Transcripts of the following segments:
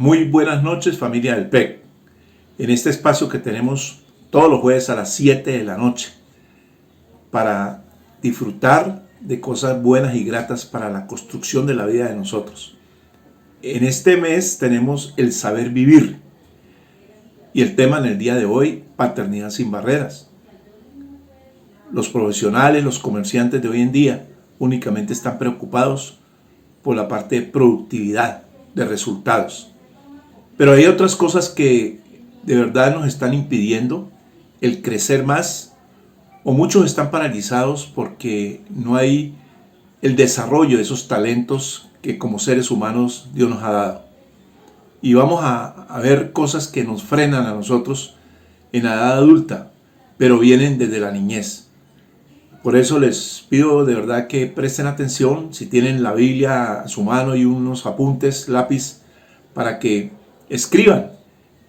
Muy buenas noches, familia del PEC. En este espacio que tenemos todos los jueves a las 7 de la noche para disfrutar de cosas buenas y gratas para la construcción de la vida de nosotros. En este mes tenemos el saber vivir y el tema en el día de hoy, paternidad sin barreras. Los profesionales, los comerciantes de hoy en día únicamente están preocupados por la parte de productividad, de resultados. Pero hay otras cosas que de verdad nos están impidiendo el crecer más, o muchos están paralizados porque no hay el desarrollo de esos talentos que como seres humanos Dios nos ha dado. Y vamos a ver cosas que nos frenan a nosotros en la edad adulta, pero vienen desde la niñez. Por eso les pido de verdad que presten atención, si tienen la Biblia a su mano y unos apuntes, lápiz, para que escriban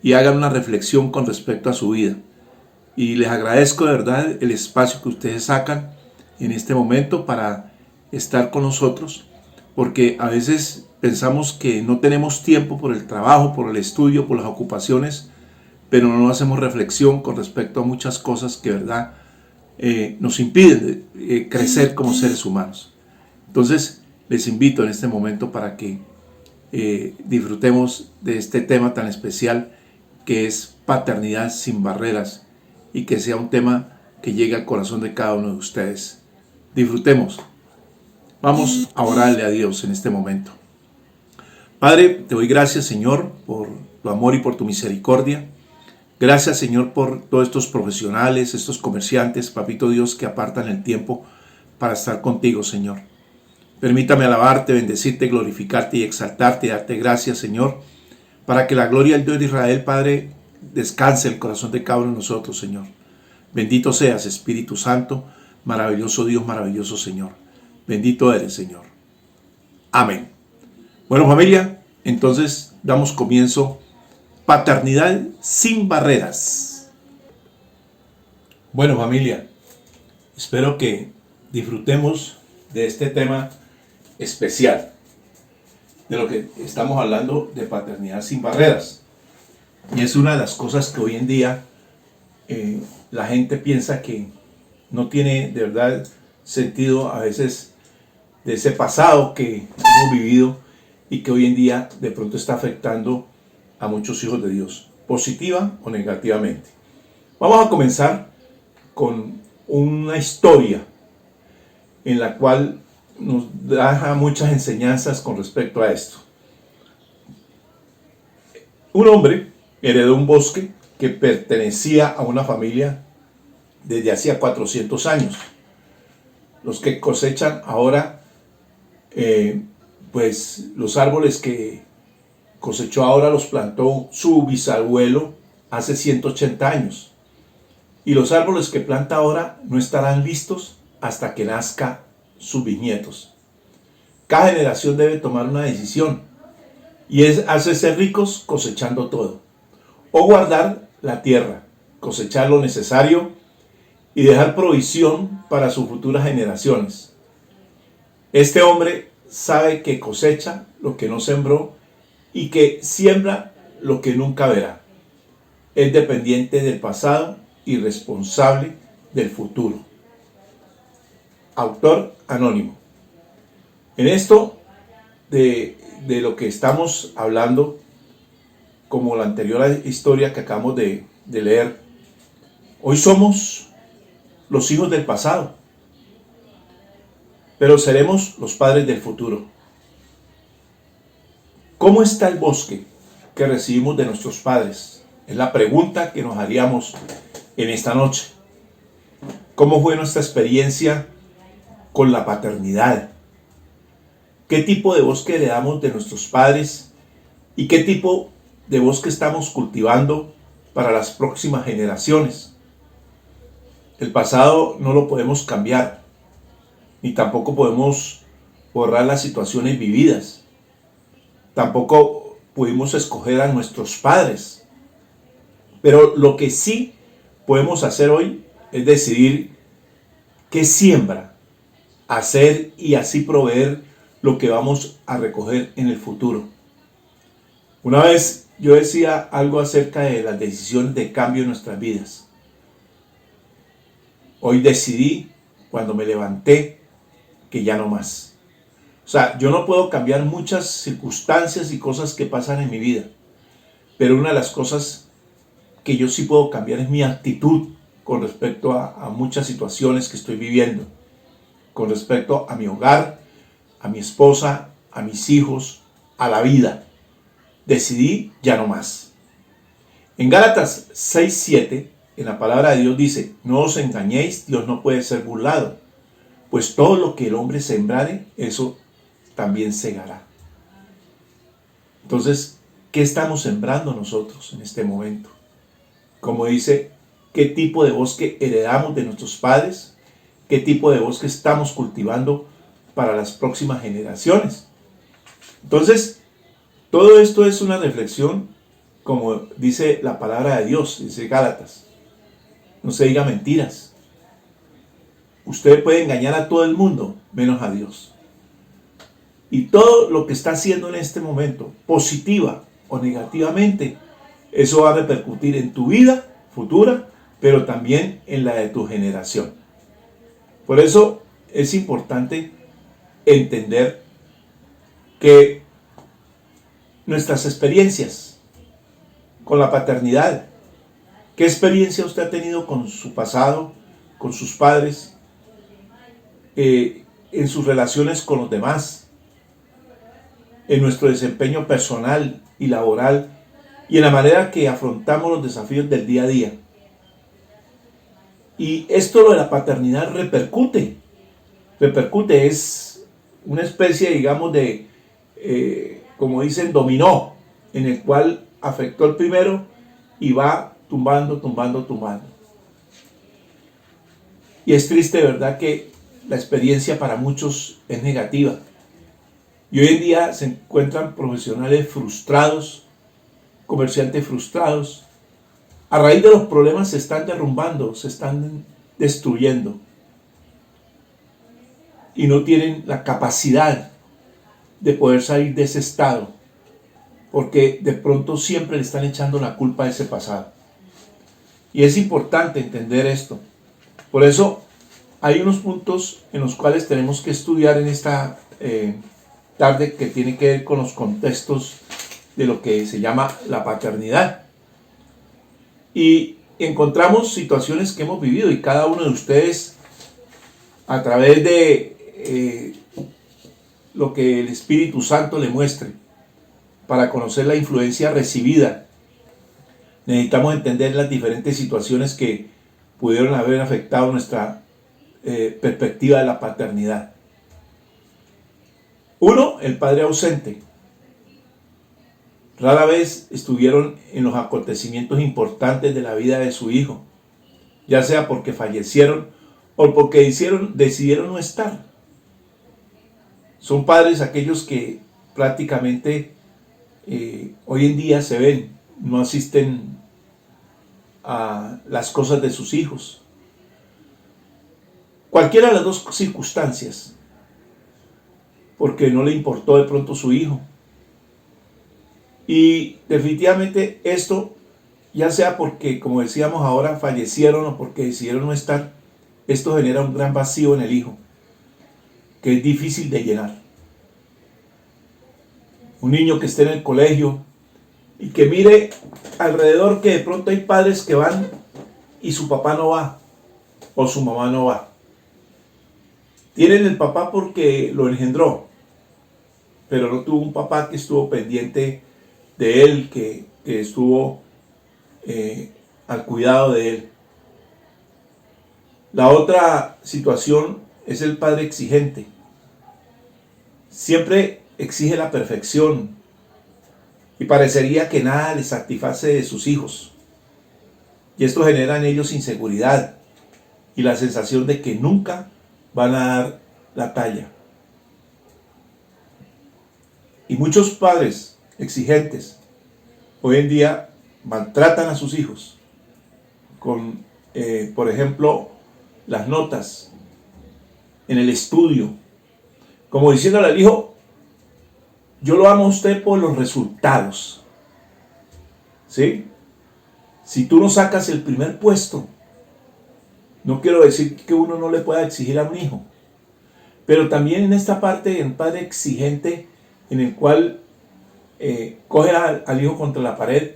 y hagan una reflexión con respecto a su vida. Y les agradezco de verdad el espacio que ustedes sacan en este momento para estar con nosotros, porque a veces pensamos que no tenemos tiempo por el trabajo, por el estudio, por las ocupaciones, pero no hacemos reflexión con respecto a muchas cosas que de verdad nos impiden crecer como seres humanos. Entonces les invito en este momento para que disfrutemos de este tema tan especial que es paternidad sin barreras y que sea un tema que llegue al corazón de cada uno de ustedes. Disfrutemos. Vamos a orarle a Dios en este momento. Padre, te doy gracias, Señor, por tu amor y por tu misericordia. Gracias, Señor, por todos estos profesionales, estos comerciantes, Papito Dios, que apartan el tiempo para estar contigo, Señor. Permítame alabarte, bendecirte, glorificarte y exaltarte y darte gracias, Señor, para que la gloria del Dios de Israel, Padre, descanse en el corazón de cada uno de nosotros, Señor. Bendito seas, Espíritu Santo, maravilloso Dios, maravilloso Señor. Bendito eres, Señor. Amén. Bueno, familia, entonces damos comienzo. Paternidad sin barreras. Bueno, familia, espero que disfrutemos de este tema especial, de lo que estamos hablando de paternidad sin barreras. Y es una de las cosas que hoy en día la gente piensa que no tiene de verdad sentido a veces de ese pasado que hemos vivido y que hoy en día de pronto está afectando a muchos hijos de Dios, positiva o negativamente. Vamos a comenzar con una historia en la cual nos da muchas enseñanzas con respecto a esto. Un hombre heredó un bosque que pertenecía a una familia desde hacía 400 años. Los que cosechan ahora, pues los árboles que cosechó ahora los plantó su bisabuelo hace 180 años. Y los árboles que planta ahora no estarán listos hasta que nazca sus bisnietos. Cada generación debe tomar una decisión y es hacerse ricos cosechando todo, o guardar la tierra, cosechar lo necesario y dejar provisión para sus futuras generaciones. Este hombre sabe que cosecha lo que no sembró y que siembra lo que nunca verá. Es dependiente del pasado y responsable del futuro. Autor anónimo. En esto de lo que estamos hablando, como la anterior historia que acabamos de leer, hoy somos los hijos del pasado, pero seremos los padres del futuro. ¿Cómo está el bosque que recibimos de nuestros padres? Es la pregunta que nos haríamos en esta noche. ¿Cómo fue nuestra experiencia con la paternidad? ¿Qué tipo de bosque le damos de nuestros padres? ¿Y qué tipo de bosque estamos cultivando para las próximas generaciones? El pasado no lo podemos cambiar, ni tampoco podemos borrar las situaciones vividas. Tampoco pudimos escoger a nuestros padres. Pero lo que sí podemos hacer hoy es decidir qué siembra, hacer y así proveer lo que vamos a recoger en el futuro. Una vez yo decía algo acerca de las decisiones de cambio en nuestras vidas. Hoy decidí, cuando me levanté, que ya no más. O sea, yo no puedo cambiar muchas circunstancias y cosas que pasan en mi vida, pero una de las cosas que yo sí puedo cambiar es mi actitud con respecto a muchas situaciones que estoy viviendo, con respecto a mi hogar, a mi esposa, a mis hijos, a la vida. Decidí ya no más. En Gálatas 6:7, en la palabra de Dios dice: no os engañéis, Dios no puede ser burlado, pues todo lo que el hombre sembrare, eso también segará. Entonces, ¿qué estamos sembrando nosotros en este momento? Como dice, ¿qué tipo de bosque heredamos de nuestros padres? ¿Qué tipo de bosque estamos cultivando para las próximas generaciones? Entonces, todo esto es una reflexión, como dice la palabra de Dios, dice Gálatas. No se diga mentiras. Usted puede engañar a todo el mundo, menos a Dios. Y todo lo que está haciendo en este momento, positiva o negativamente, eso va a repercutir en tu vida futura, pero también en la de tu generación. Por eso es importante entender que nuestras experiencias con la paternidad, ¿qué experiencia usted ha tenido con su pasado, con sus padres, en sus relaciones con los demás, en nuestro desempeño personal y laboral y en la manera que afrontamos los desafíos del día a día? Y esto, lo de la paternidad, repercute, es una especie, digamos, de, como dicen, dominó, en el cual afectó el primero y va tumbando. Y es triste, ¿verdad?, que la experiencia para muchos es negativa. Y hoy en día se encuentran profesionales frustrados, comerciantes frustrados. A raíz de los problemas se están derrumbando, se están destruyendo. Y no tienen la capacidad de poder salir de ese estado, porque de pronto siempre le están echando la culpa a ese pasado. Y es importante entender esto. Por eso hay unos puntos en los cuales tenemos que estudiar en esta tarde, que tiene que ver con los contextos de lo que se llama la paternidad. Y encontramos situaciones que hemos vivido, y cada uno de ustedes, a través de lo que el Espíritu Santo le muestre, para conocer la influencia recibida, necesitamos entender las diferentes situaciones que pudieron haber afectado nuestra perspectiva de la paternidad. Uno, el padre ausente. Rara vez estuvieron en los acontecimientos importantes de la vida de su hijo, ya sea porque fallecieron o porque decidieron no estar. Son padres aquellos que prácticamente hoy en día se ven, no asisten a las cosas de sus hijos. Cualquiera de las dos circunstancias, porque no le importó de pronto su hijo. Y definitivamente esto, ya sea porque, como decíamos ahora, fallecieron o porque decidieron no estar, esto genera un gran vacío en el hijo, que es difícil de llenar. Un niño que esté en el colegio y que mire alrededor que de pronto hay padres que van y su papá no va o su mamá no va. Tienen el papá porque lo engendró, pero no tuvo un papá que estuvo pendiente de él, que estuvo al cuidado de él. La otra situación es el padre exigente. Siempre exige la perfección y parecería que nada le satisface de sus hijos. Y esto genera en ellos inseguridad y la sensación de que nunca van a dar la talla. Y muchos padres exigentes hoy en día maltratan a sus hijos con, por ejemplo, las notas en el estudio, como diciéndole al hijo: yo lo amo a usted por los resultados, ¿sí? Si tú no sacas el primer puesto, no quiero decir que uno no le pueda exigir a un hijo, pero también en esta parte, un padre exigente en el cual coge al hijo contra la pared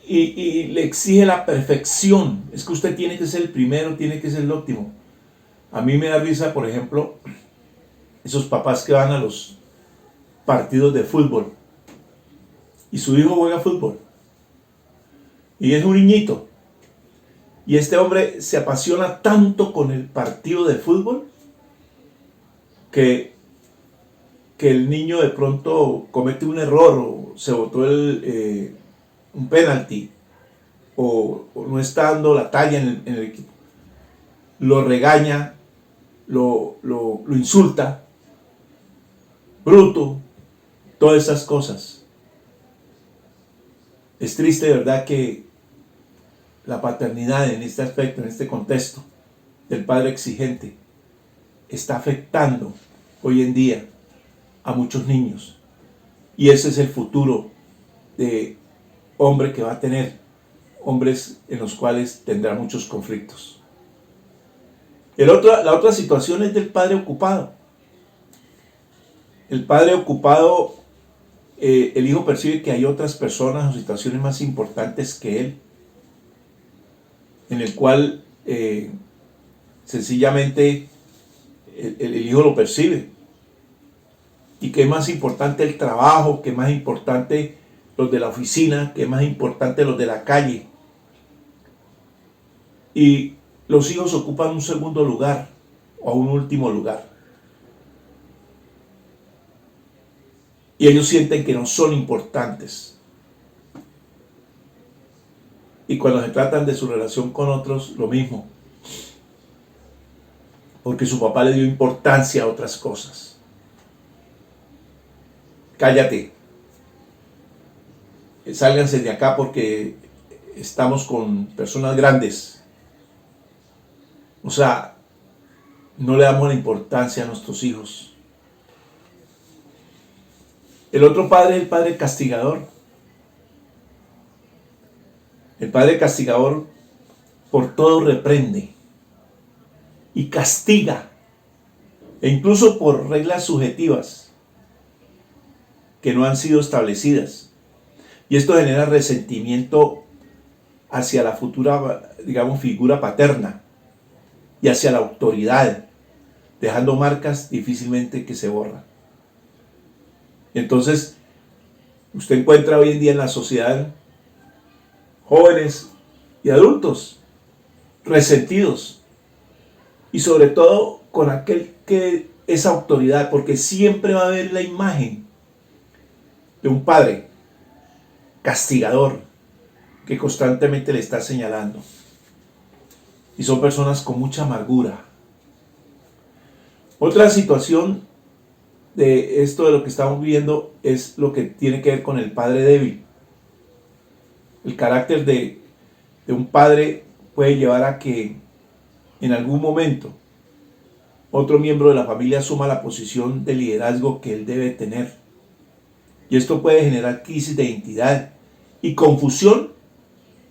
y le exige la perfección. Es que usted tiene que ser el primero, tiene que ser el óptimo. A mí me da risa, por ejemplo, esos papás que van a los partidos de fútbol y su hijo juega fútbol y es un niñito y este hombre se apasiona tanto con el partido de fútbol que el niño de pronto comete un error o se botó un penalti o no está dando la talla en el equipo, lo regaña, lo insulta, bruto, todas esas cosas. Es triste, de verdad, que la paternidad en este aspecto, en este contexto del padre exigente, está afectando hoy en día a muchos niños. Y ese es el futuro de hombre que va a tener, hombres en los cuales tendrá muchos conflictos. La otra situación es del padre ocupado. El padre ocupado, el hijo percibe que hay otras personas o situaciones más importantes que él, en el cual sencillamente el hijo lo percibe. Y que es más importante el trabajo, que es más importante los de la oficina, que es más importante los de la calle. Y los hijos ocupan un segundo lugar o un último lugar. Y ellos sienten que no son importantes. Y cuando se tratan de su relación con otros, lo mismo. Porque su papá le dio importancia a otras cosas. Cállate. Sálganse de acá porque estamos con personas grandes. O sea, no le damos la importancia a nuestros hijos. El otro padre es el padre castigador. El padre castigador por todo reprende y castiga, e incluso por reglas subjetivas que no han sido establecidas. Y esto genera resentimiento hacia la futura, digamos, figura paterna y hacia la autoridad, dejando marcas difícilmente que se borran. Entonces, usted encuentra hoy en día en la sociedad jóvenes y adultos resentidos y sobre todo con aquel que es autoridad, porque siempre va a haber la imagen de un padre castigador que constantemente le está señalando, y son personas con mucha amargura. Otra situación de esto de lo que estamos viendo es lo que tiene que ver con el padre débil. El carácter de un padre puede llevar a que en algún momento otro miembro de la familia asuma la posición de liderazgo que él debe tener. Y esto puede generar crisis de identidad y confusión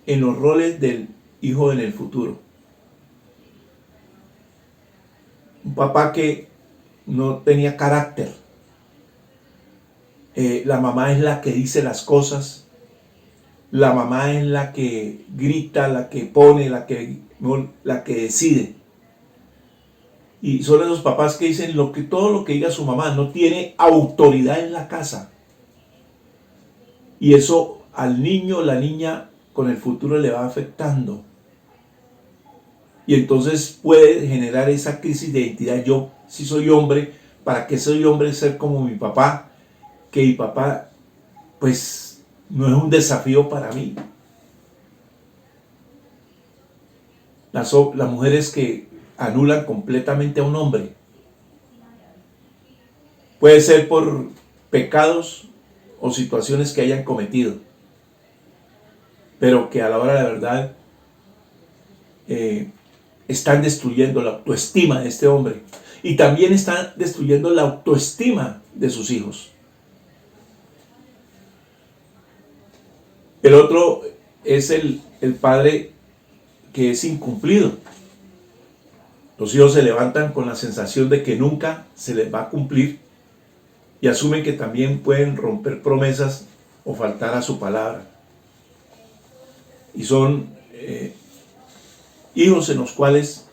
en los roles del hijo en el futuro. Un papá que no tenía carácter. La mamá es la que dice las cosas. La mamá es la que grita, la que pone, la que decide. Y son esos papás que dicen todo lo que diga su mamá, no tiene autoridad en la casa. Y eso al niño o la niña con el futuro le va afectando. Y entonces puede generar esa crisis de identidad. Yo, si soy hombre, ¿para qué soy hombre ser como mi papá? Que mi papá, pues, no es un desafío para mí. Las mujeres que anulan completamente a un hombre. Puede ser por pecados o situaciones que hayan cometido, pero que a la hora de la verdad están destruyendo la autoestima de este hombre y también están destruyendo la autoestima de sus hijos. El otro es el padre que es incumplido. Los hijos se levantan con la sensación de que nunca se les va a cumplir y asumen que también pueden romper promesas o faltar a su palabra. Y son hijos en los cuales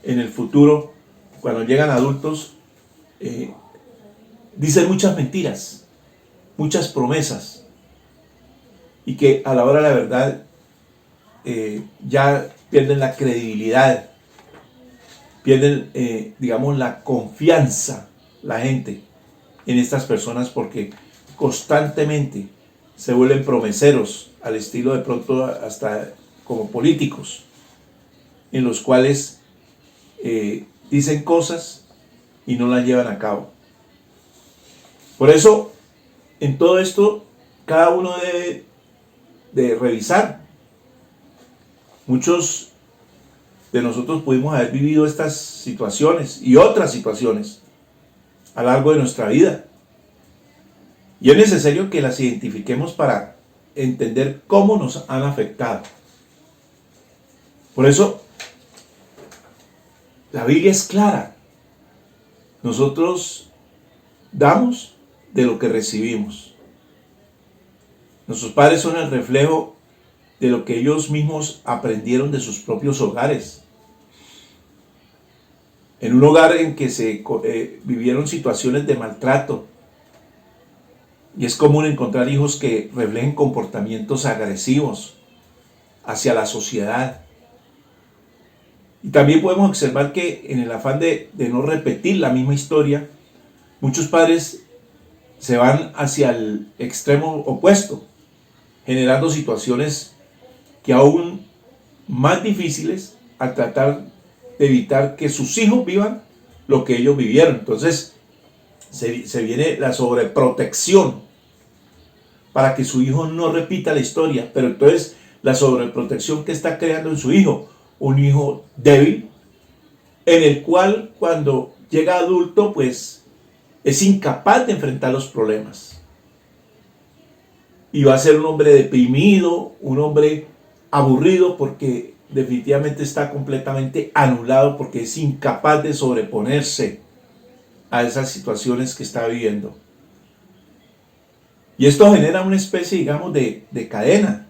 en el futuro, cuando llegan adultos, dicen muchas mentiras, muchas promesas, y que a la hora de la verdad ya pierden la credibilidad, pierden, digamos, la confianza, la gente, en estas personas, porque constantemente se vuelven promeseros, al estilo de pronto hasta como políticos, en los cuales dicen cosas y no las llevan a cabo. Por eso, en todo esto, cada uno debe de revisar. Muchos de nosotros pudimos haber vivido estas situaciones y otras situaciones a lo largo de nuestra vida. Y es necesario que las identifiquemos para entender cómo nos han afectado. Por eso, la Biblia es clara. Nosotros damos de lo que recibimos. Nuestros padres son el reflejo de lo que ellos mismos aprendieron de sus propios hogares. En un hogar en que se vivieron situaciones de maltrato, y es común encontrar hijos que reflejen comportamientos agresivos hacia la sociedad. Y también podemos observar que en el afán de no repetir la misma historia, muchos padres se van hacia el extremo opuesto, generando situaciones que aún más difíciles al tratar de evitar que sus hijos vivan lo que ellos vivieron. Entonces se viene la sobreprotección para que su hijo no repita la historia, pero entonces la sobreprotección que está creando en su hijo, un hijo débil, en el cual cuando llega adulto pues es incapaz de enfrentar los problemas. Y va a ser un hombre deprimido, un hombre aburrido, porque definitivamente está completamente anulado, porque es incapaz de sobreponerse a esas situaciones que está viviendo. Y esto genera una especie, digamos, de cadena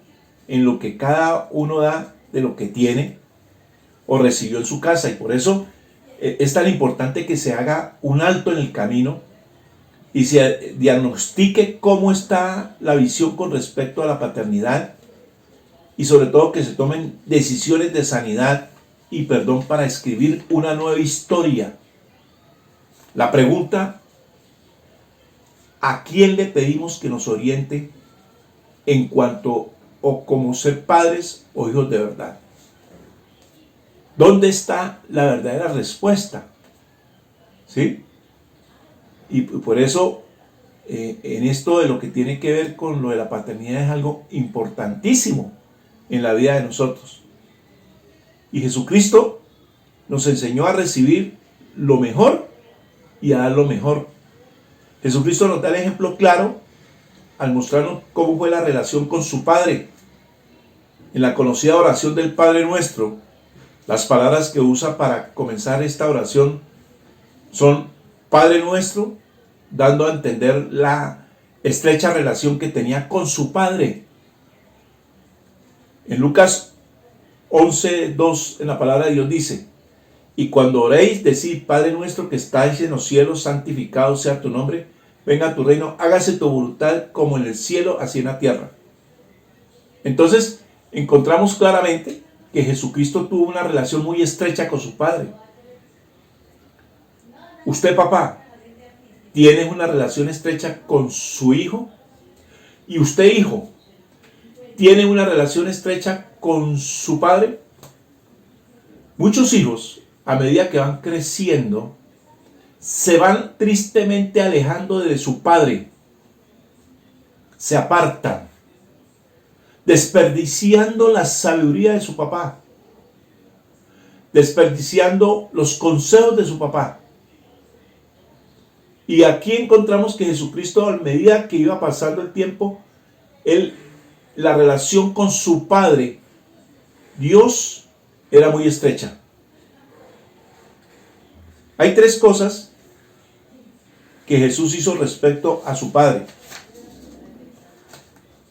en lo que cada uno da de lo que tiene o recibió en su casa. Y por eso es tan importante que se haga un alto en el camino y se diagnostique cómo está la visión con respecto a la paternidad, y sobre todo que se tomen decisiones de sanidad y perdón para escribir una nueva historia. La pregunta: ¿a quién le pedimos que nos oriente en cuanto o como ser padres o hijos de verdad? ¿Dónde está la verdadera respuesta? ¿Sí? Y por eso en esto de lo que tiene que ver con lo de la paternidad es algo importantísimo en la vida de nosotros. Y Jesucristo nos enseñó a recibir lo mejor y a dar lo mejor. Jesucristo nos da el ejemplo claro al mostrarnos cómo fue la relación con su Padre. En la conocida oración del Padre Nuestro, las palabras que usa para comenzar esta oración son Padre Nuestro, dando a entender la estrecha relación que tenía con su Padre. En Lucas 11:2, en la palabra de Dios dice: y cuando oréis, decid: Padre nuestro que estáis en los cielos, santificado sea tu nombre, venga a tu reino, hágase tu voluntad como en el cielo, así en la tierra. Entonces encontramos claramente que Jesucristo tuvo una relación muy estrecha con su Padre. Usted, papá, tiene una relación estrecha con su hijo, y usted, hijo, tiene una relación estrecha con su padre. Muchos hijos, a medida que van creciendo, se van tristemente alejando de su padre, se apartan, desperdiciando la sabiduría de su papá, desperdiciando los consejos de su papá. Y aquí encontramos que Jesucristo, a medida que iba pasando el tiempo, Él la relación con su Padre, Dios, era muy estrecha. Hay tres cosas que Jesús hizo respecto a su Padre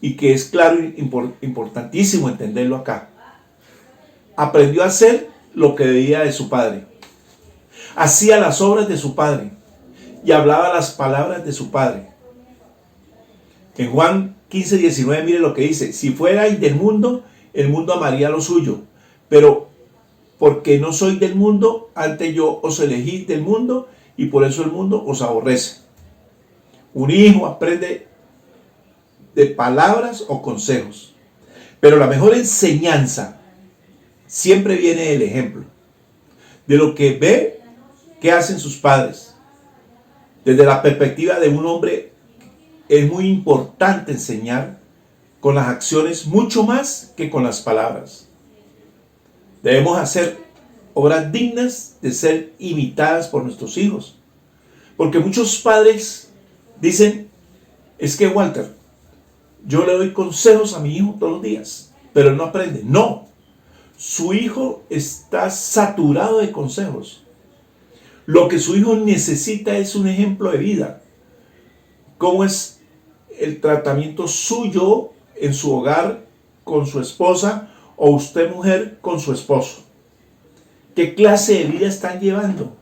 y que es claro y importantísimo entenderlo acá. Aprendió a hacer lo que veía de su Padre, hacía las obras de su Padre y hablaba las palabras de su Padre. En Juan 15:19 mire lo que dice: si fuerais del mundo, el mundo amaría lo suyo, pero porque no soy del mundo, antes yo os elegí del mundo y por eso el mundo os aborrece. Un hijo aprende de palabras o consejos, pero la mejor enseñanza siempre viene del ejemplo, de lo que ve que hacen sus padres. Desde la perspectiva de un hombre, es muy importante enseñar con las acciones mucho más que con las palabras. Debemos hacer obras dignas de ser imitadas por nuestros hijos, porque muchos padres dicen: es que Walter, yo le doy consejos a mi hijo todos los días, pero él no aprende. No, su hijo está saturado de consejos. Lo que su hijo necesita es un ejemplo de vida. ¿Cómo es el tratamiento suyo en su hogar con su esposa, o usted mujer con su esposo? ¿Qué clase de vida están llevando?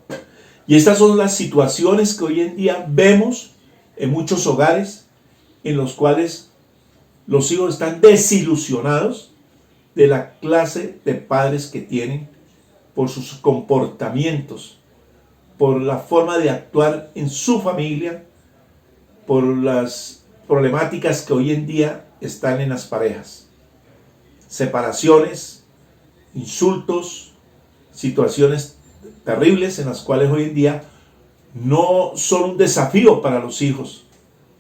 Y estas son las situaciones que hoy en día vemos en muchos hogares, en los cuales los hijos están desilusionados de la clase de padres que tienen, por sus comportamientos, por la forma de actuar en su familia, por las problemáticas que hoy en día están en las parejas. Separaciones, insultos, situaciones terribles en las cuales hoy en día no son un desafío para los hijos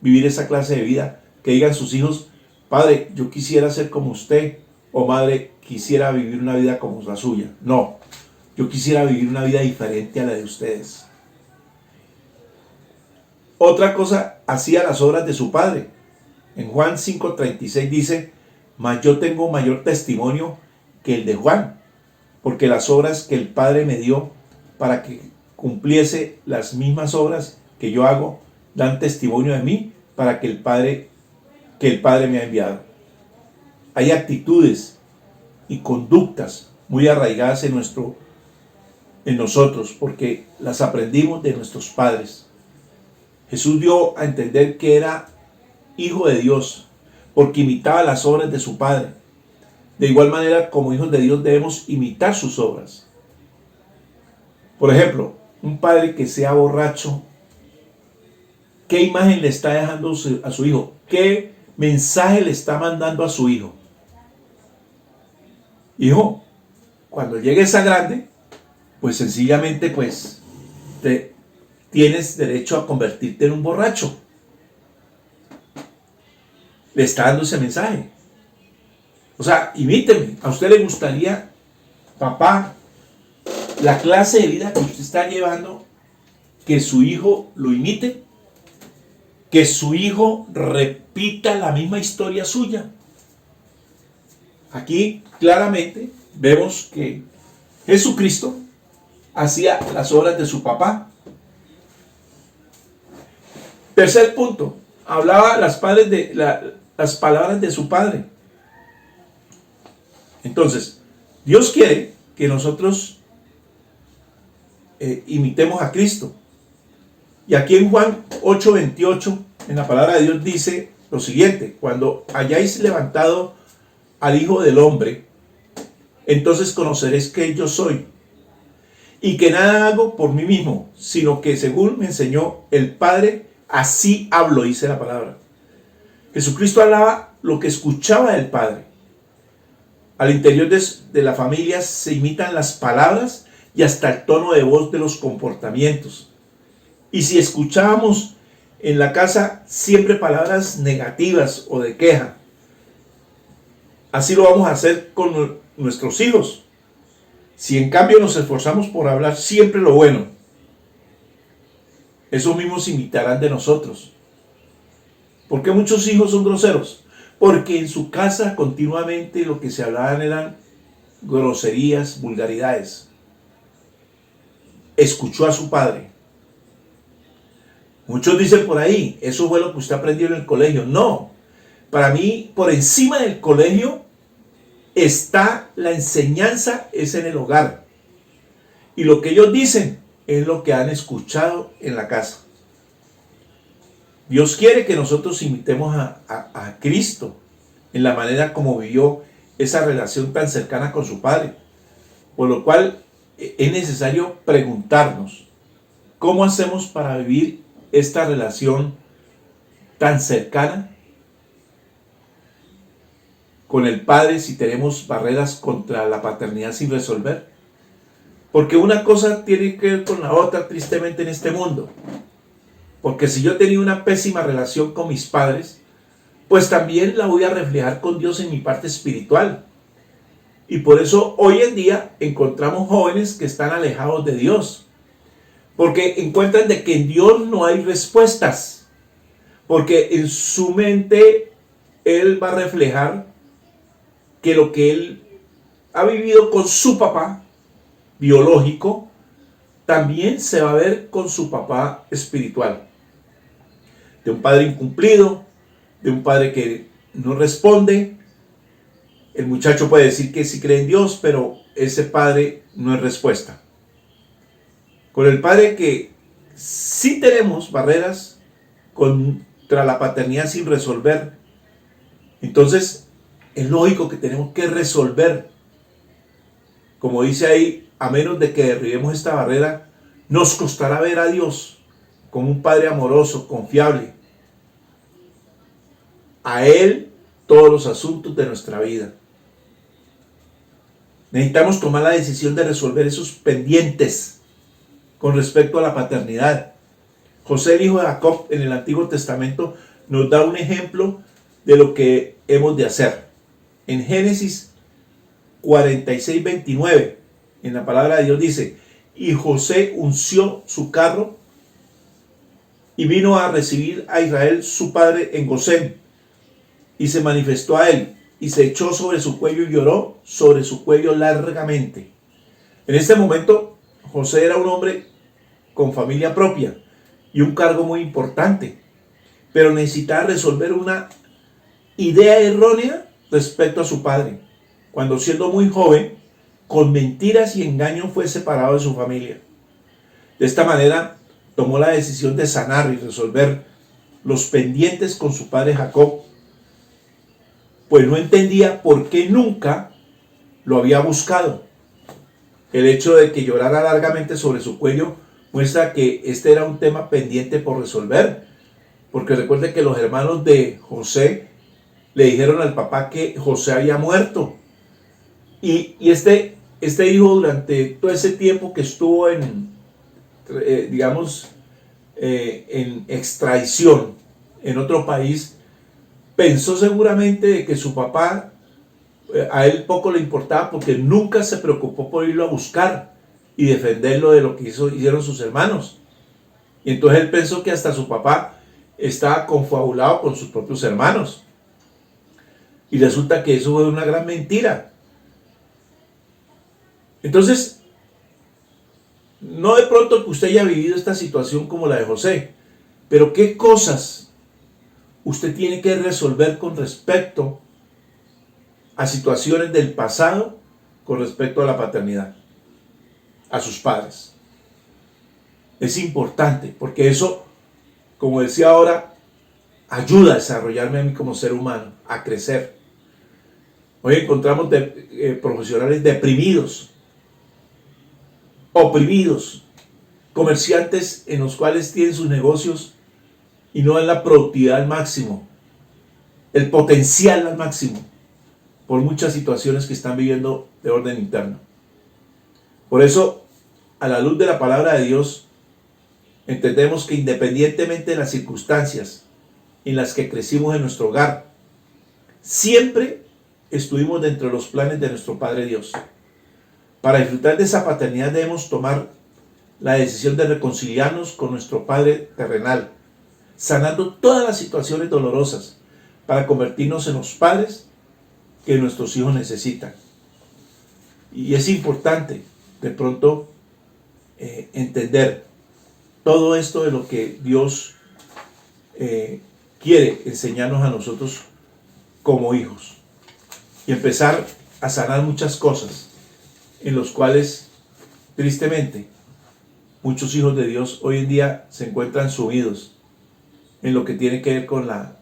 vivir esa clase de vida, que digan sus hijos: padre, yo quisiera ser como usted, o madre, quisiera vivir una vida como la suya. No, yo quisiera vivir una vida diferente a la de ustedes. Otra cosa, hacía las obras de su Padre. En Juan 5:36 dice: mas yo tengo mayor testimonio que el de Juan, porque las obras que el Padre me dio para que cumpliese las mismas obras que yo hago, dan testimonio de mí, para que el Padre me ha enviado. Hay actitudes y conductas muy arraigadas en nosotros, porque las aprendimos de nuestros padres. Jesús dio a entender que era hijo de Dios, porque imitaba las obras de su Padre. De igual manera, como hijos de Dios, debemos imitar sus obras. Por ejemplo, un padre que sea borracho, ¿qué imagen le está dejando a su hijo? ¿Qué mensaje le está mandando a su hijo? Hijo, cuando llegues a grande, pues sencillamente tienes derecho a convertirte en un borracho. Le está dando ese mensaje. O sea, imíteme. ¿A usted le gustaría, papá, la clase de vida que usted está llevando, que su hijo lo imite? Que su hijo repita la misma historia suya. Aquí claramente vemos que Jesucristo hacía las obras de su papá. Tercer punto, hablaba las palabras de su Padre. Entonces, Dios quiere que nosotros imitemos a Cristo. Y aquí en Juan 8:28, en la palabra de Dios dice lo siguiente: cuando hayáis levantado al Hijo del Hombre, entonces conoceréis que yo soy, y que nada hago por mí mismo, sino que según me enseñó el Padre, así hablo, dice la palabra. Jesucristo hablaba lo que escuchaba del Padre. Al interior de la familia se imitan las palabras y hasta el tono de voz de los comportamientos. Y si escuchábamos en la casa siempre palabras negativas o de queja, así lo vamos a hacer con nuestros hijos. Si en cambio nos esforzamos por hablar siempre lo bueno, esos mismos imitarán de nosotros. ¿Por qué muchos hijos son groseros? porque en su casa continuamente lo que se hablaban eran groserías, vulgaridades. Escuchó a su padre. Muchos dicen por ahí, eso fue lo que usted aprendió en el colegio. No, para mí, por encima del colegio está la enseñanza, es en el hogar. Y lo que ellos dicen es lo que han escuchado en la casa. Dios quiere que nosotros imitemos a Cristo en la manera como vivió esa relación tan cercana con su Padre. Por lo cual es necesario preguntarnos, ¿cómo hacemos para vivir esta relación tan cercana con el Padre si tenemos barreras contra la paternidad sin resolver? Porque una cosa tiene que ver con la otra, tristemente, en este mundo. Porque si yo tenía una pésima relación con mis padres, pues también la voy a reflejar con Dios en mi parte espiritual. Y por eso hoy en día encontramos jóvenes que están alejados de Dios. Porque encuentran de que en Dios no hay respuestas. Porque en su mente Él va a reflejar que lo que Él ha vivido con su papá biológico, también se va a ver con su papá espiritual. De un padre incumplido, de un padre que no responde. El muchacho puede decir que sí cree en Dios, pero ese padre no es respuesta. Con el padre que sí tenemos barreras contra la paternidad sin resolver, entonces es lógico que tenemos que resolver. Como dice ahí, a menos de que derribemos esta barrera, nos costará ver a Dios como un Padre amoroso, confiable. A Él todos los asuntos de nuestra vida. Necesitamos tomar la decisión de resolver esos pendientes con respecto a la paternidad. José, el hijo de Jacob, en el Antiguo Testamento, nos da un ejemplo de lo que hemos de hacer. En Génesis 46, 29, en la palabra de Dios dice: y José unció su carro y vino a recibir a Israel su padre en Gosén, y se manifestó a él, y se echó sobre su cuello y lloró sobre su cuello largamente. En este momento, José era un hombre con familia propia y un cargo muy importante, pero necesitaba resolver una idea errónea respecto a su padre, cuando siendo muy joven, con mentiras y engaños fue separado de su familia. De esta manera, tomó la decisión de sanar y resolver los pendientes con su padre Jacob, pues no entendía por qué nunca lo había buscado. El hecho de que llorara largamente sobre su cuello muestra que este era un tema pendiente por resolver, porque recuerde que los hermanos de José le dijeron al papá que José había muerto. Y este hijo, durante todo ese tiempo que estuvo en extradición en otro país, pensó seguramente de que su papá a él poco le importaba, porque nunca se preocupó por irlo a buscar y defenderlo de lo que hicieron sus hermanos. Y entonces él pensó que hasta su papá estaba confabulado con sus propios hermanos. Y resulta que eso fue una gran mentira. Entonces, no de pronto que usted haya vivido esta situación como la de José, pero ¿qué cosas usted tiene que resolver con respecto a situaciones del pasado con respecto a la paternidad, a sus padres? Es importante, porque eso, como decía ahora, ayuda a desarrollarme a mí como ser humano, a crecer. Hoy encontramos profesionales deprimidos, oprimidos, comerciantes en los cuales tienen sus negocios y no dan la productividad al máximo, el potencial al máximo, por muchas situaciones que están viviendo de orden interno. Por eso, a la luz de la palabra de Dios, entendemos que independientemente de las circunstancias en las que crecimos en nuestro hogar, siempre estuvimos dentro de los planes de nuestro Padre Dios. Para disfrutar de esa paternidad debemos tomar la decisión de reconciliarnos con nuestro Padre terrenal, sanando todas las situaciones dolorosas, para convertirnos en los padres que nuestros hijos necesitan. Y es importante de pronto entender todo esto de lo que Dios quiere enseñarnos a nosotros como hijos y empezar a sanar muchas cosas en los cuales tristemente muchos hijos de Dios hoy en día se encuentran sumidos en lo que tiene que ver con la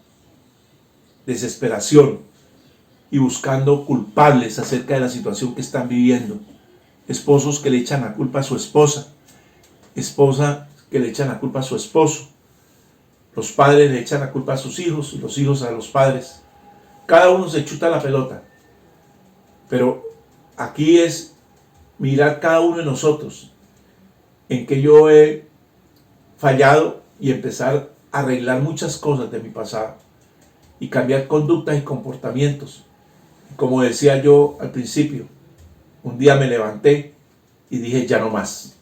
desesperación y buscando culpables acerca de la situación que están viviendo. Esposos que le echan la culpa a su esposa, esposa que le echan la culpa a su esposo, los padres le echan la culpa a sus hijos y los hijos a los padres. Cada uno se chuta la pelota, pero aquí es mirar cada uno de nosotros en que yo he fallado y empezar a arreglar muchas cosas de mi pasado y cambiar conductas y comportamientos. Como decía yo al principio, un día me levanté y dije ya no más,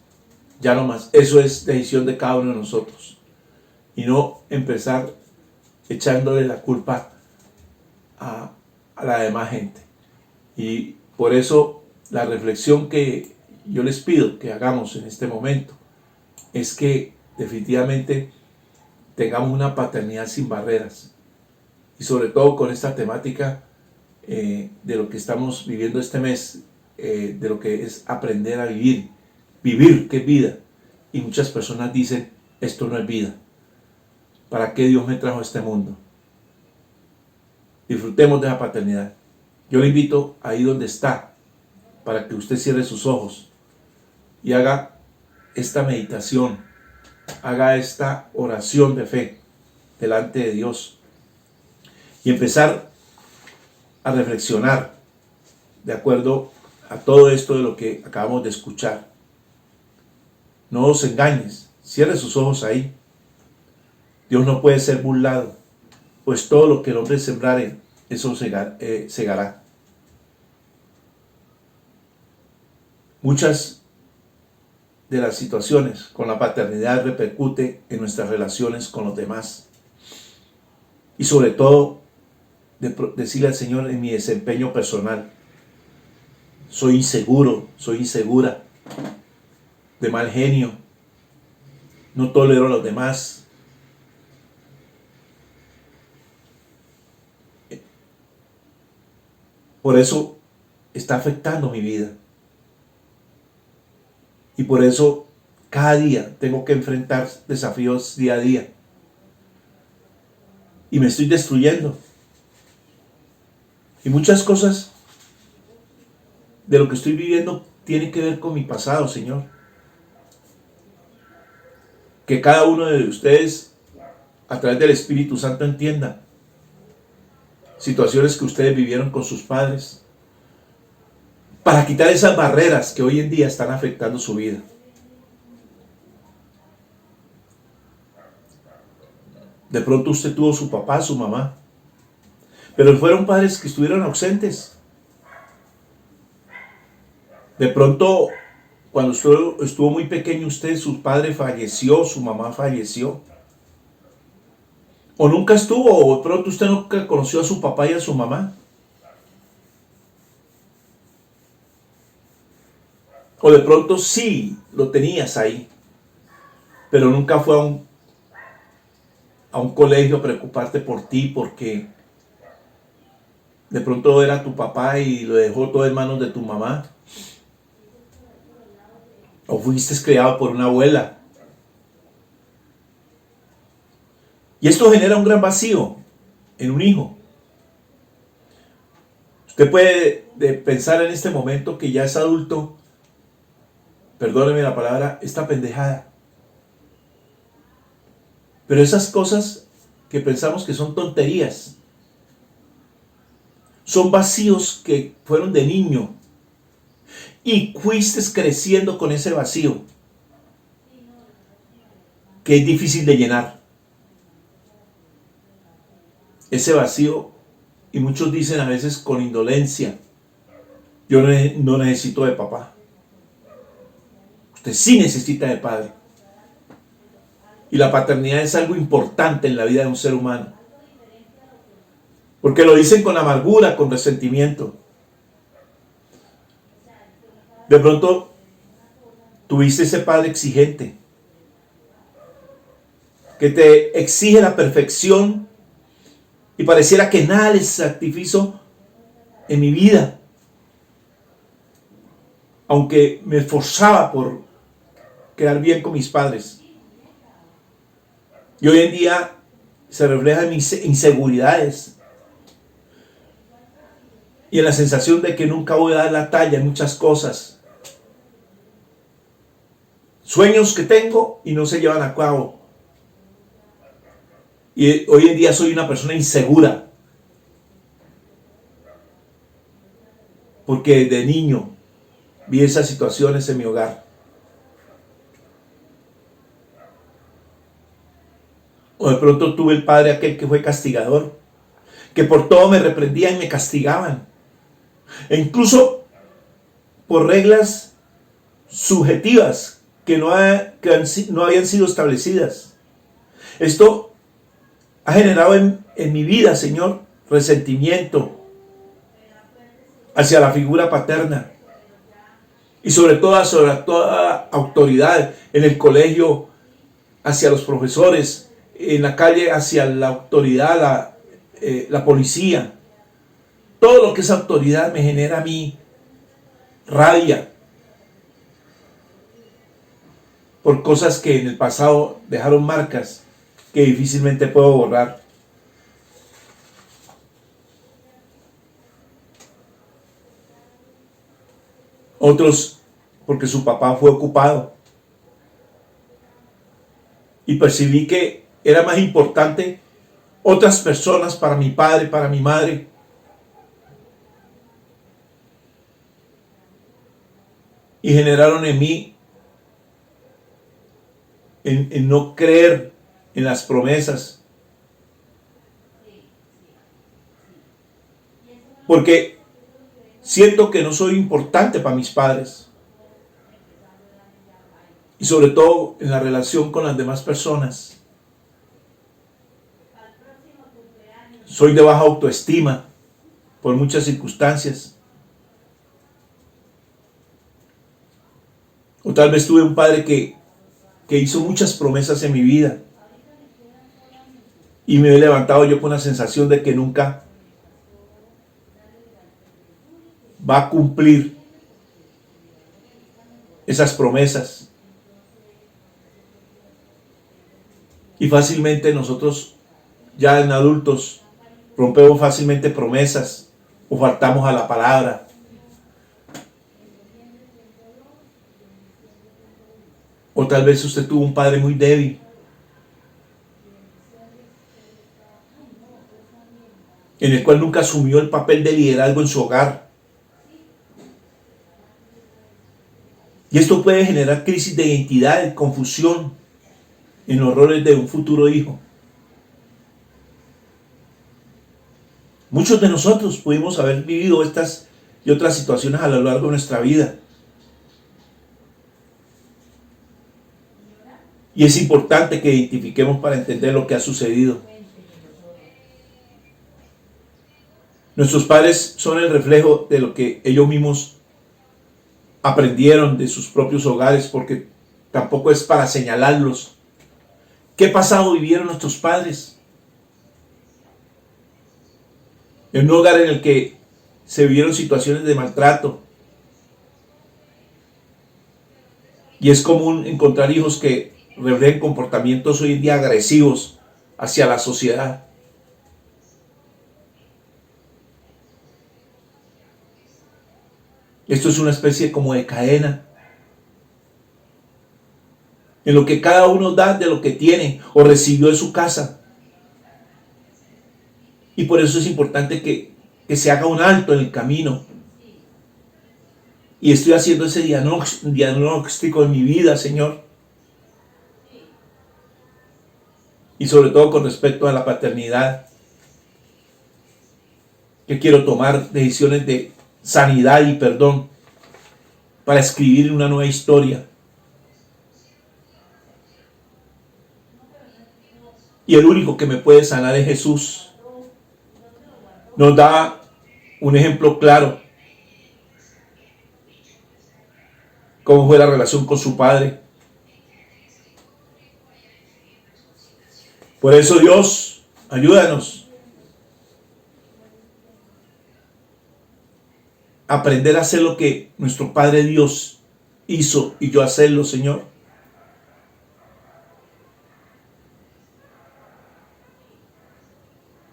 ya no más. Eso es decisión de cada uno de nosotros y no empezar echándole la culpa a la demás gente. Y por eso la reflexión que yo les pido que hagamos en este momento es que definitivamente tengamos una paternidad sin barreras y sobre todo con esta temática de lo que estamos viviendo este mes, de lo que es aprender a vivir que es vida. Y muchas personas dicen, esto no es vida. ¿Para qué Dios me trajo a este mundo? Disfrutemos de la paternidad. Yo le invito ahí donde está, para que usted cierre sus ojos y haga esta meditación, haga esta oración de fe delante de Dios y empezar a reflexionar de acuerdo a todo esto de lo que acabamos de escuchar. No os engañes, cierre sus ojos ahí. Dios no puede ser burlado, pues todo lo que el hombre sembrare, eso segará. Muchas de las situaciones con la paternidad repercute en nuestras relaciones con los demás. Y sobre todo, decirle al Señor en mi desempeño personal, soy inseguro, soy insegura, de mal genio, no tolero a los demás. Por eso está afectando mi vida. Y por eso cada día tengo que enfrentar desafíos día a día. Y me estoy destruyendo. Y muchas cosas de lo que estoy viviendo tienen que ver con mi pasado, Señor. Que cada uno de ustedes, a través del Espíritu Santo, entienda situaciones que ustedes vivieron con sus padres, para quitar esas barreras que hoy en día están afectando su vida. De pronto usted tuvo su papá, su mamá, pero fueron padres que estuvieron ausentes. De pronto, cuando estuvo muy pequeño usted, su padre falleció, su mamá falleció. O nunca estuvo, o de pronto usted nunca conoció a su papá y a su mamá. O de pronto sí, lo tenías ahí, pero nunca fue a un colegio a preocuparte por ti porque de pronto era tu papá y lo dejó todo en manos de tu mamá. O fuiste criado por una abuela. Y esto genera un gran vacío en un hijo. Usted puede pensar en este momento que ya es adulto, perdóneme la palabra, esta pendejada. Pero esas cosas que pensamos que son tonterías, son vacíos que fueron de niño y fuiste creciendo con ese vacío que es difícil de llenar. Ese vacío, y muchos dicen a veces con indolencia, yo no necesito de papá. Usted sí necesita de padre. Y la paternidad es algo importante en la vida de un ser humano. Porque lo dicen con amargura, con resentimiento. De pronto tuviste ese padre exigente que te exige la perfección y pareciera que nada les satisfizo en mi vida. Aunque me esforzaba por quedar bien con mis padres. Y hoy en día se reflejan mis inseguridades y en la sensación de que nunca voy a dar la talla en muchas cosas. Sueños que tengo y no se llevan a cabo. Y hoy en día soy una persona insegura. Porque de niño vi esas situaciones en mi hogar. O de pronto tuve el padre aquel que fue castigador, que por todo me reprendían y me castigaban. E incluso por reglas subjetivas que no habían sido establecidas. Esto ha generado en mi vida, Señor, resentimiento hacia la figura paterna. Y sobre toda autoridad en el colegio, hacia los profesores, en la calle hacia la autoridad, la policía. Todo lo que es autoridad me genera a mí rabia por cosas que en el pasado dejaron marcas que difícilmente puedo borrar. Otros porque su papá fue ocupado y percibí que era más importante otras personas para mi padre, para mi madre. Y generaron en mí en no creer en las promesas. Porque siento que no soy importante para mis padres. Y sobre todo en la relación con las demás personas. Soy de baja autoestima por muchas circunstancias. O tal vez tuve un padre que hizo muchas promesas en mi vida. Y me he levantado yo con la sensación de que nunca va a cumplir esas promesas. Y fácilmente nosotros, ya en adultos, rompemos fácilmente promesas o faltamos a la palabra. O tal vez usted tuvo un padre muy débil. En el cual nunca asumió el papel de liderazgo en su hogar. Y esto puede generar crisis de identidad, confusión en los roles de un futuro hijo. Muchos de nosotros pudimos haber vivido estas y otras situaciones a lo largo de nuestra vida. Y es importante que identifiquemos para entender lo que ha sucedido. Nuestros padres son el reflejo de lo que ellos mismos aprendieron de sus propios hogares, porque tampoco es para señalarlos. ¿Qué pasado vivieron nuestros padres? En un hogar en el que se vivieron situaciones de maltrato. Y es común encontrar hijos que reflejan comportamientos hoy en día agresivos hacia la sociedad. Esto es una especie como de cadena, en lo que cada uno da de lo que tiene o recibió de su casa. Y por eso es importante que se haga un alto en el camino. Y estoy haciendo ese diagnóstico en mi vida, Señor. Y sobre todo con respecto a la paternidad, que quiero tomar decisiones de sanidad y perdón para escribir una nueva historia. Y el único que me puede sanar es Jesús. nos da un ejemplo claro cómo fue la relación con su padre. Por eso, Dios, ayúdanos a aprender a hacer lo que nuestro Padre Dios hizo y yo hacerlo, Señor.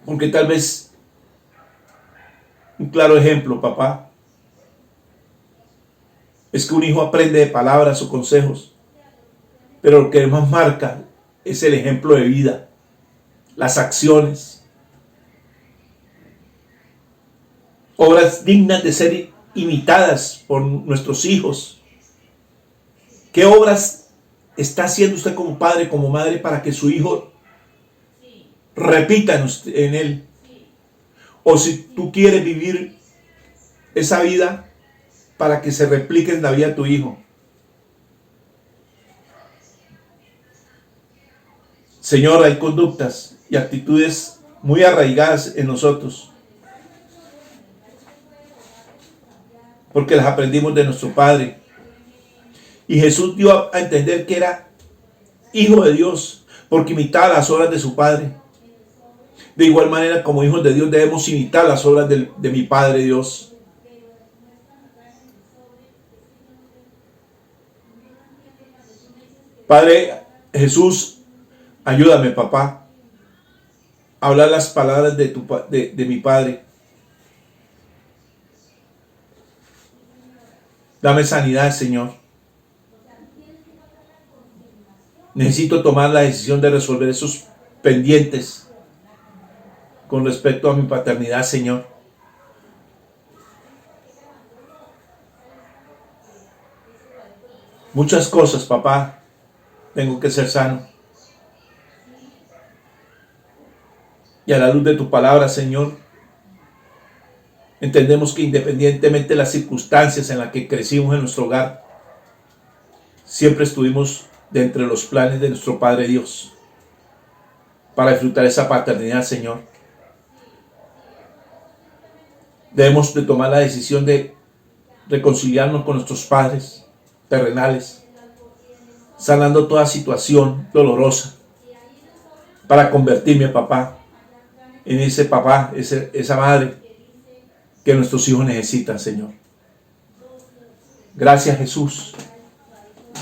Porque tal vez un claro ejemplo, papá, es que un hijo aprende de palabras o consejos, pero lo que más marca es el ejemplo de vida, las acciones, obras dignas de ser imitadas por nuestros hijos. ¿Qué obras está haciendo usted como padre, como madre, para que su hijo repita en él? O si tú quieres vivir esa vida para que se replique en la vida de tu hijo. Señor, hay conductas y actitudes muy arraigadas en nosotros, porque las aprendimos de nuestro Padre. Y Jesús dio a entender que era hijo de Dios, porque imitaba las obras de su Padre. De igual manera, como hijos de Dios, debemos imitar las obras de mi Padre Dios. Padre Jesús, ayúdame, papá, a hablar las palabras de mi Padre. Dame sanidad, Señor. Necesito tomar la decisión de resolver esos pendientes con respecto a mi paternidad, Señor. Muchas cosas, papá, tengo que ser sano. Y a la luz de tu palabra, Señor, entendemos que independientemente de las circunstancias en las que crecimos en nuestro hogar, siempre estuvimos de entre los planes de nuestro Padre Dios para disfrutar esa paternidad, Señor. Debemos de tomar la decisión de reconciliarnos con nuestros padres terrenales, sanando toda situación dolorosa, para convertirme, papá, en ese papá, esa madre que nuestros hijos necesitan, Señor. Gracias, Jesús.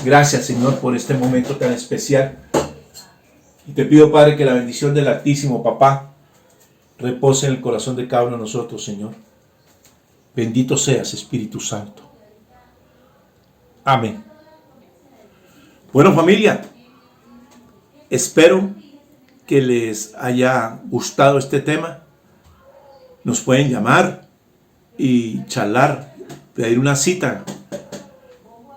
Gracias, Señor, por este momento tan especial. Y te pido, Padre, que la bendición del Altísimo, papá, repose en el corazón de cada uno de nosotros, Señor. Bendito seas, Espíritu Santo. Amén. Bueno, familia, espero que les haya gustado este tema. Nos pueden llamar y charlar, pedir una cita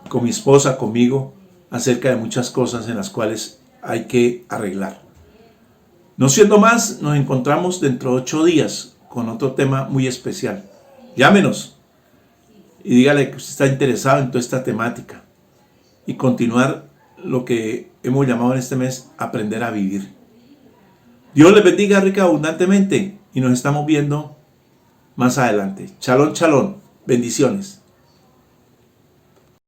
con mi esposa, conmigo, acerca de muchas cosas en las cuales hay que arreglar. No siendo más, nos encontramos dentro de 8 días con otro tema muy especial. Llámenos y dígale que usted está interesado en toda esta temática y continuar lo que hemos llamado en este mes, aprender a vivir. Dios les bendiga rica abundantemente y nos estamos viendo más adelante. Shalom, shalom. Bendiciones.